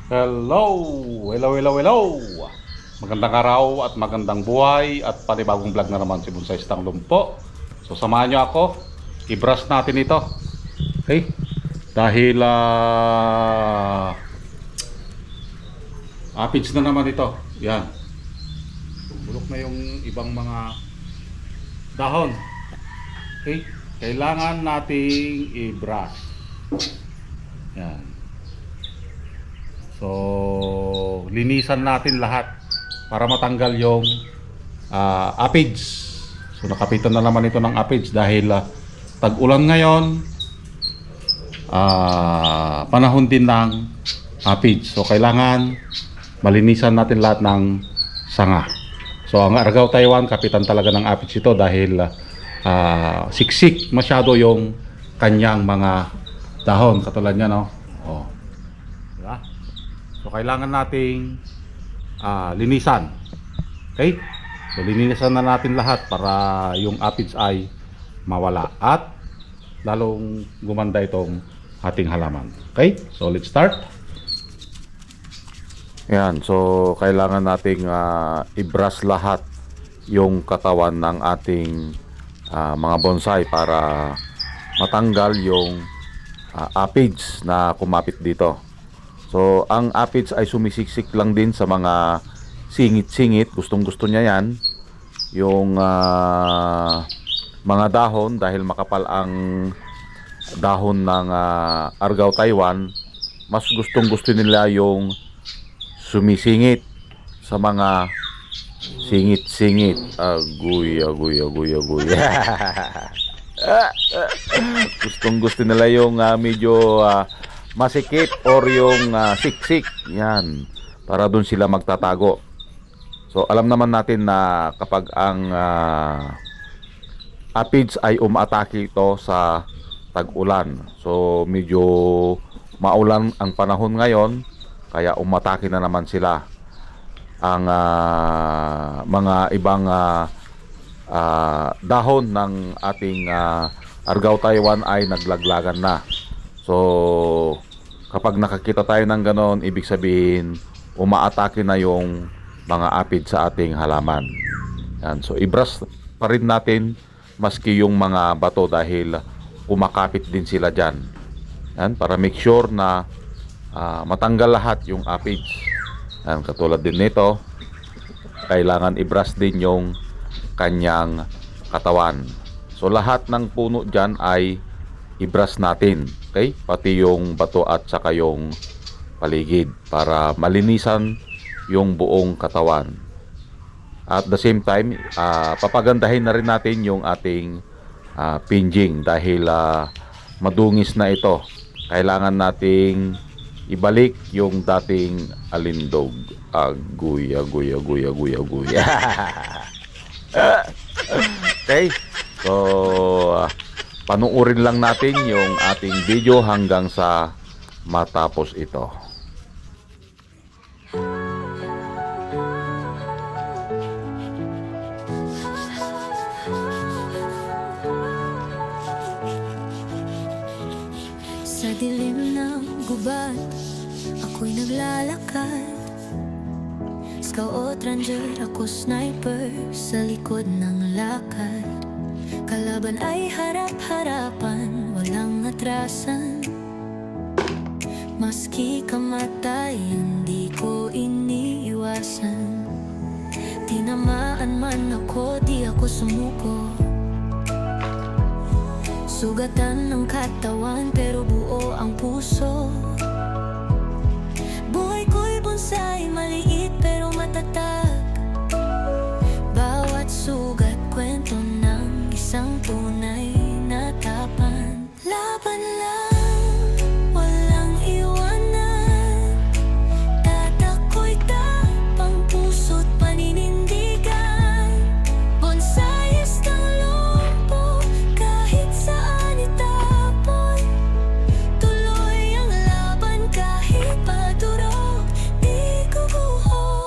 Hello! Hello, hello, hello! Magandang araw at magandang buhay at panibagong vlog na naman si Bonsai Stang Lumpo. So samahan nyo ako, i-brush natin ito. Okay? Dahil aphids na naman ito. Yan. Bulok na yung ibang mga dahon. Okay? Kailangan nating i-brush. Yan. So, linisan natin lahat para matanggal yung aphids. So, nakapitan na naman ito ng aphids dahil tag-ulan ngayon. Panahon din ng aphids. So, kailangan malinisan natin lahat ng sanga. So, ang Argao Taiwan, kapitan talaga ng aphids ito dahil siksik masyado yung kanyang mga dahon. Katulad niya, no? Oh. Diba? So kailangan nating linisan. Okay? So linisan na natin lahat para yung aphids ay mawala at lalong gumanda itong ating halaman. Okay? So let's start. Yan, so kailangan nating i-brush lahat yung katawan ng ating mga bonsai para matanggal yung aphids na kumapit dito. So, ang aphids ay sumisiksik lang din sa mga singit-singit. Gustong-gusto niya yan. Yung mga dahon, dahil makapal ang dahon ng Argao Taiwan, mas gustong-gusto nila yung sumisingit sa mga singit-singit. Aguy. Gustong-gusto nila yung medyo masikip or yung siksik. Yan, para dun sila magtatago. So alam naman natin na kapag ang aphids ay umaatake ito sa tag-ulan, so medyo maulan ang panahon ngayon, kaya umatake na naman sila. Ang mga ibang dahon ng ating Argao Taiwan ay naglaglagan na. So, kapag nakakita tayo ng ganon, ibig sabihin, umaatake na yung mga aphids sa ating halaman. Yan. So, i-brush pa rin natin maski yung mga bato dahil kumakapit din sila dyan. Yan, para make sure na matanggal lahat yung aphids. Yan, katulad din nito, kailangan i-brush din yung kanyang katawan. So, lahat ng puno dyan ay i-brush natin. Okay? Pati yung bato at saka yung paligid para malinisan yung buong katawan. At the same time, papagandahin na rin natin yung ating pinjing dahil madungis na ito. Kailangan nating ibalik yung dating alindog. Aguy. Okay? So, panuorin lang natin yung ating video hanggang sa matapos ito. Sa dilim ng gubat, ako'y naglalakad. Scout ranger, ako sniper sa likod ng lakad. Kalaban ay harap-harapan, walang atrasan. Maski kamatay, hindi ko iniiwasan. Tinamaan man ako, di ako sumuko. Sugatan ng katawan, pero buo ang puso. Buhay ko'y bonsai, maliit pero matatag. Bawat sugat, kwento ng isang tunay na tapan. Laban lang, walang iwanan. Tatako'y tapang, puso't paninindigan. Bonsai Stang Lumpo, kahit saan itapon. Tuloy ang laban kahit padurog, di guguho.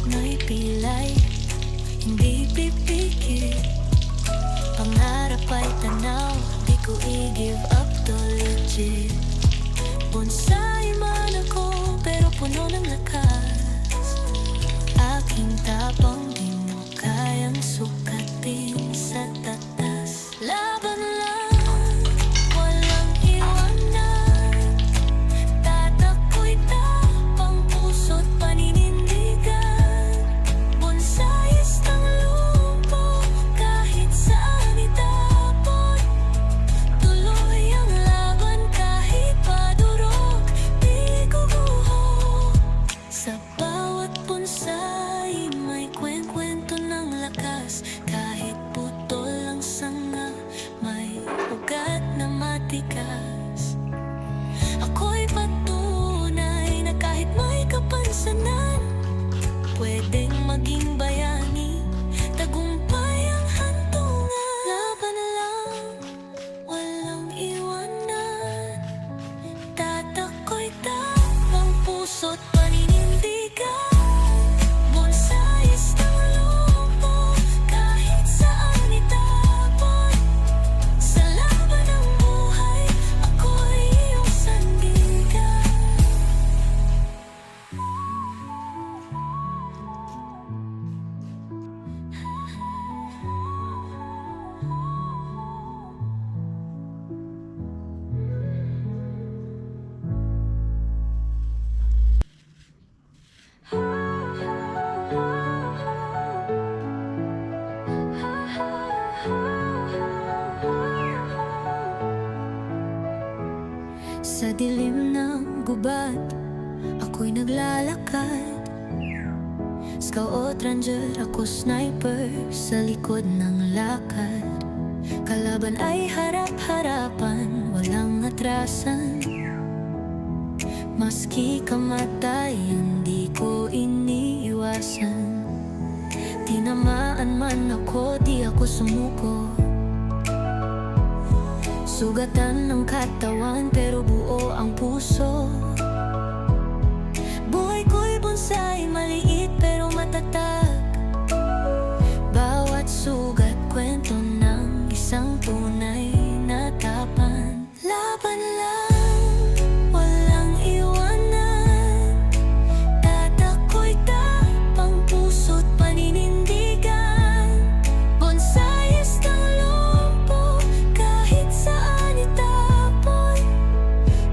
na'y pilay, hindi pipikit. Pangarap ay tanaw, di ko i-give up to legit. Bonsai man ako, pero puno ng lakas. Aking tapang di mo kayang sukatin sa tatas. Laban lang, walang iwanan. Tatako'y tapang puso't paninindigan. Bonsais ng lupo, kahit saan itapon. Tuloy ang laban kahit padurog, di guguho. Sa bawat bonsai may kwento ng lakas. Kahit putol ang sanga, may ugat na matikas. Ako'y patunay na kahit may kapansanan, pwedeng maging bayani, tagumpay ang hantungan. Laban lang, walang iwanan. Tatako'y tapang puso't paninindigan. Bonsais ng lupo, kahit saan itapon. Sa laban ng buhay, ako'y iyong sandigan. Sa dilim ng gubat, ako'y naglalakad. Scout ranger, ako sniper, sa likod ng lakad. Kalaban ay harap-harapan, walang atrasan. Maski kamatayan, di ko iniiwasan. Tinamaan man ako, di ako sumuko. Sugatan ng katawan, pero buo ang puso. Buhay ko'y bonsai, maliit pero matatag. Bawat sugat, kwento ng isang tunay na tapan. Laban lang, walang iwanan. Tatako'y tapang puso't paninindigan. Bonsais ng lupo, kahit saan itapon.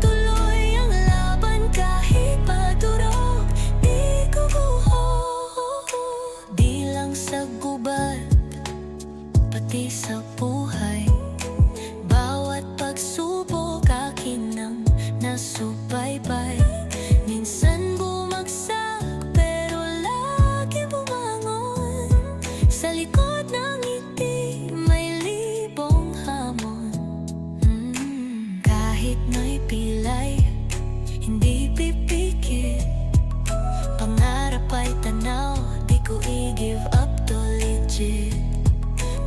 Tuloy ang laban kahit padurog, di guguho. Di lang sa gubat, pati sa buhay. Bawat pagsubok akin ang nasubaybay. Minsan bumagsak, pero lagi bumangon. Sa likod ng ngiti, may libong hamon. Kahit na'y pilay, hindi pipikit. Pangarap ay tanaw, di ko i-give up to legit.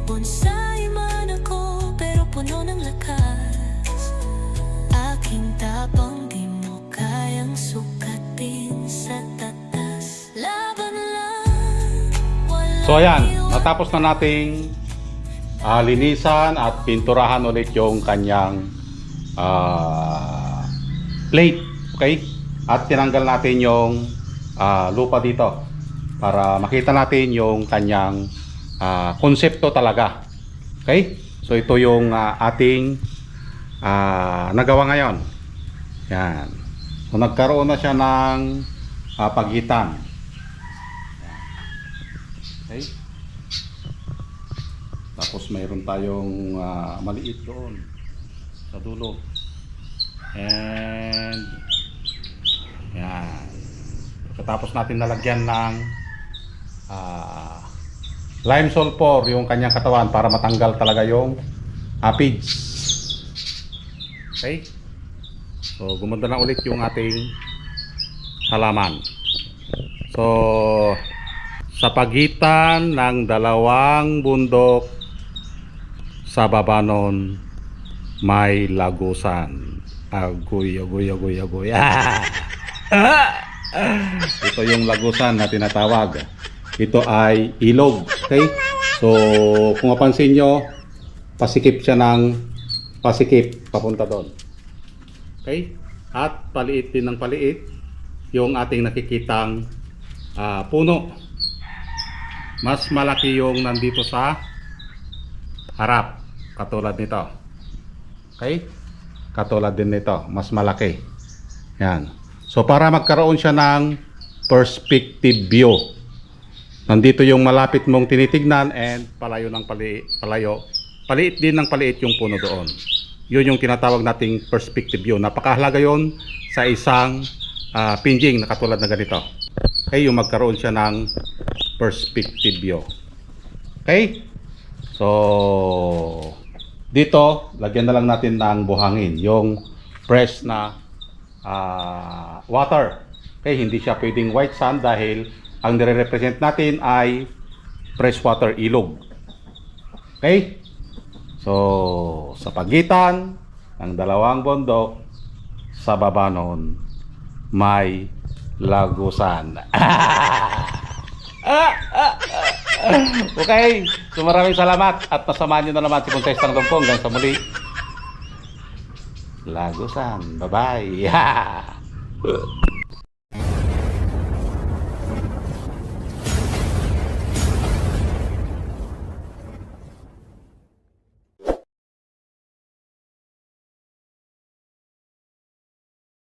Bonsai man ako, pero puno ng lakas. Aking tapang di mo kayang sukatin sa tatas. Laban lang, walang So ayan, iwanan. natapos na nating linisan at pinturahan ulit yung kanyang plate, okay? At tinanggal natin yung lupa dito para makita natin yung kanyang konsepto talaga, okay? So ito yung ating nagawa ngayon. Yan. So nagkaroon na siya ng pagitan. Okay? Tapos mayroon tayong maliit doon sa dulo. And yan. Pagkatapos natin nalagyan ng lime sulfur yung kanyang katawan para matanggal talaga yung aphids. Okay? So gumanda na ulit yung ating halaman. So sa pagitan ng dalawang bundok sa baba nun may lagusan. Agoy, agoy, agoy, agoy. Ito yung lagusan na tinatawag. Ito ay ilog. Okay? So, kung mapansin nyo, pasikip siya ng pasikip papunta doon. Okay? At paliit din ng paliit yung ating nakikitang puno. Mas malaki yung nandito sa harap. Katulad nito. Okay? Katulad din nito. Mas malaki. Yan. So, para magkaroon siya ng perspective view. Nandito yung malapit mong tinitignan and palayo ng palayo. Paliit din ng paliit yung puno doon. Yun yung tinatawag nating perspective view. Napakahalaga yun sa isang pinjing na katulad na ganito. Okay, yung magkaroon siya ng perspective view. Okay? So, dito, lagyan na lang natin ng buhangin. Yung fresh na water. Okay, hindi siya pwedeng white sand dahil ang nire-represent natin ay freshwater ilog. Okay? So, sa pagitan ng dalawang bundok, sa baba nun, may lagusan. Okay, so maraming salamat at nasamahan nyo na naman si Contestang Longkong hanggang sa muli. Lagusan, bye-bye.